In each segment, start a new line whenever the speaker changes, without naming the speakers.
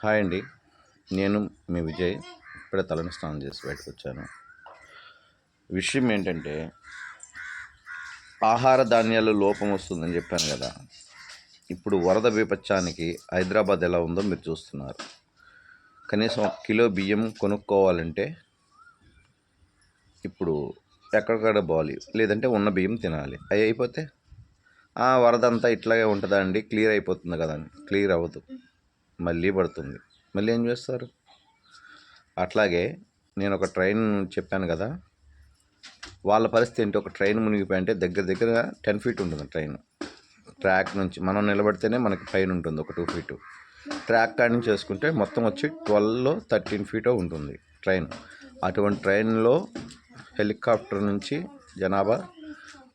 Hi అండి. నేను మీ విజయ్. ఇప్పుడే తలని స్నానం చేసి బయటకు వచ్చాను. విషయం ఏంటంటే ఆహార ధాన్యాలు లోపం వస్తుందని చెప్పాను కదా. ఇప్పుడు వరద బీభత్సానికి హైదరాబాద్ ఎలా ఉందో మీరు చూస్తున్నారు. కనీసం 1 కిలో బియ్యం కొనుక్కోవాలంటే ఇప్పుడు ఎక్కడికక్కడ పోవాలి, లేదంటే ఉన్న బియ్యం తినాలి. అవి అయిపోతే వరద అంతా ఇట్లాగే ఉంటుందా అండి, క్లియర్ అయిపోతుంది కదా అని. క్లియర్ అవ్వదు, మళ్ళీ పడుతుంది. మళ్ళీ ఏం చేస్తారు? అట్లాగే నేను ఒక ట్రైన్ చెప్పాను కదా, వాళ్ళ పరిస్థితి ఏంటి? ఒక ట్రైన్ మునిగిపోయింటే దగ్గర 10 ఫీట్ ఉంటుంది ట్రైన్. ట్రాక్ నుంచి మనం నిలబడితేనే మనకి పైన ఉంటుంది ఒక 2 ఫీటు. ట్రాక్ కాడి నుంచి వేసుకుంటే మొత్తం వచ్చి 13 ఫీటో ఉంటుంది ట్రైన్. అటువంటి ట్రైన్లో హెలికాప్టర్ నుంచి జనాభా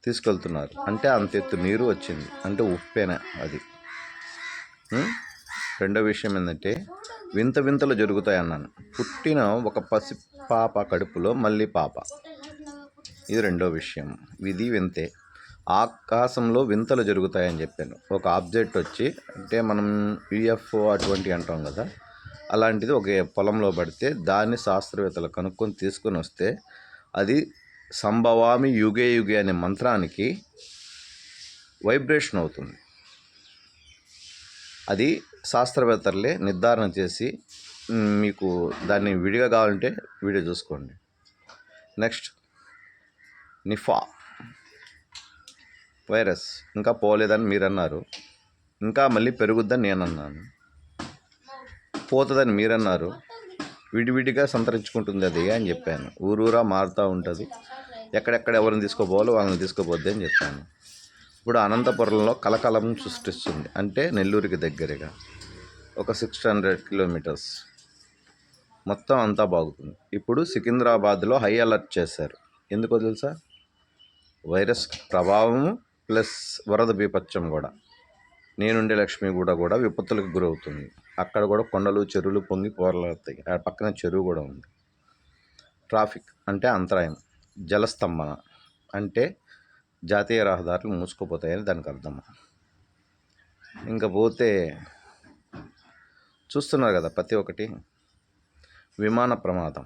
తీసుకెళ్తున్నారు. అంటే అంత ఎత్తు నీరు వచ్చింది అంటే ఉప్పేనా అది. రెండో విషయం ఏంటంటే వింతలు జరుగుతాయి అన్నాను. పుట్టిన ఒక పసి పాప కడుపులో మళ్ళీ పాప. ఇది రెండో విషయం. ఇది వింతే. ఆకాశంలో వింతలు జరుగుతాయని చెప్పాను. ఒక ఆబ్జెక్ట్ వచ్చి, అంటే మనం యుఎఫ్ఓ అటువంటి అంటాం కదా, అలాంటిది ఒక పొలంలో పడితే దాన్ని శాస్త్రవేత్తలు కనుక్కొని తీసుకొని వస్తే అది సంభవామి యుగే అనే మంత్రానికి వైబ్రేషన్ అవుతుంది. అది శాస్త్రవేత్తలే నిర్ధారణ చేసి, మీకు దాన్ని విడిగా కావాలంటే వీడియో చూసుకోండి. నెక్స్ట్, నిఫా వైరస్ ఇంకా పోలేదని మీరు అన్నారు. ఇంకా మళ్ళీ పెరుగుద్దని నేను అన్నాను. పోతుందని మీరు అన్నారు. విడివిడిగా సంతరించుకుంటుంది అది అని చెప్పాను. ఊరూరా మారుతూ ఉంటుంది. ఎక్కడెక్కడ ఎవరిని తీసుకోపోవాలో వాళ్ళని తీసుకోపోద్ది అని చెప్పాను. ఇప్పుడు అనంతపురంలో కలకలం సృష్టిస్తుంది. అంటే నెల్లూరుకి దగ్గరగా ఒక 600 కిలోమీటర్స్ మొత్తం అంతా బాగుతుంది. ఇప్పుడు సికింద్రాబాద్లో హై అలర్ట్ చేశారు. ఎందుకో తెలుసా? వైరస్ ప్రభావము ప్లస్ వరద బీభత్సం కూడా. నేనుండే లక్ష్మీగూడ కూడా విపత్తులకు గురవుతుంది. అక్కడ కూడా కొండలు చెరువులు పొంగి పోర్లాడతాయి. ఆ పక్కన చెరువు కూడా ఉంది. ట్రాఫిక్ అంటే అంతరాయం. జలస్తంభన అంటే జాతీయ రహదారులు మూసుకుపోతాయని దానికి అర్థం. ఇంకా పోతే చూస్తున్నారు కదా ప్రతి ఒక్కటి. విమాన ప్రమాదం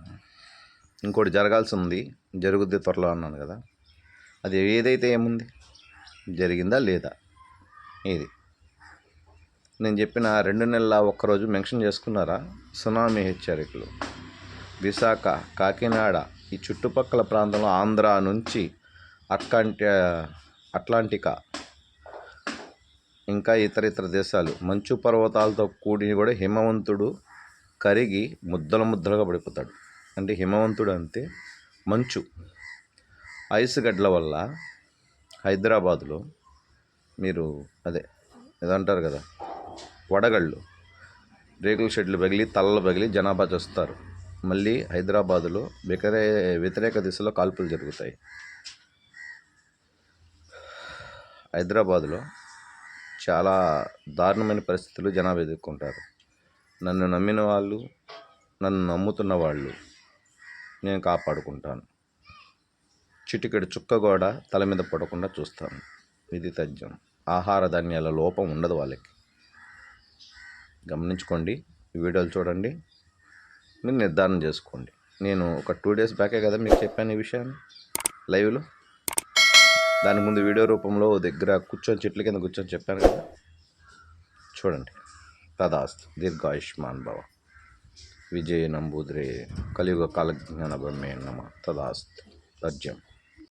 ఇంకోటి జరగాల్సి ఉంది, జరుగుద్ది త్వరలో అన్నాను కదా. అది ఏదైతే ఏముంది, జరిగిందా లేదా? ఇది నేను చెప్పిన 2 నెలల ఒక్కరోజు మెన్షన్ చేసుకున్నారా? సునామీ హెచ్చరికలు విశాఖ, కాకినాడ ఈ చుట్టుపక్కల ప్రాంతంలో, ఆంధ్ర నుంచి అట్లాంటికా ఇంకా ఇతర దేశాలు, మంచు పర్వతాలతో కూడి కూడా హిమవంతుడు కరిగి ముద్దలుగా పడిపోతాడు. అంటే హిమవంతుడు అంతే మంచు. ఐస్ గడ్డల వల్ల హైదరాబాదులో మీరు ఏదంటారు కదా, వడగళ్ళు, రేకుల షెడ్లు పగిలి తలలు పగిలి జనాభా చూస్తారు. మళ్ళీ హైదరాబాదులో వ్యతిరేక దిశలో కాల్పులు జరుగుతాయి. హైదరాబాదులో చాలా దారుణమైన పరిస్థితులు జనాభా ఎదుర్కొంటారు. నన్ను నమ్మిన వాళ్ళు, నన్ను నమ్ముతున్న వాళ్ళు నేను కాపాడుకుంటాను. చిటికెడు చుక్క కూడా తల మీద పడకుండా చూస్తాను. ఇది తథ్యం. ఆహార ధాన్యాల లోపం ఉండదు వాళ్ళకి. గమనించుకోండి, ఈ వీడియోలు చూడండి, మీరు నిర్ధారణ చేసుకోండి. నేను ఒక 2 డేస్ బ్యాకే కదా మీకు చెప్పాను ఈ విషయాన్ని లైవ్లో. దాని ముందు వీడియో రూపంలో దగ్గర చెట్ల కింద కూర్చొని చెప్పాను కదా, చూడండి. తదాస్తు. దీర్ఘాయుష్మాన్ భవ. విజయ నంబూద్రే కలియుగ కాలజ్ఞాన బ్రహ్మే నమ. తదాస్తు. తథ్యం.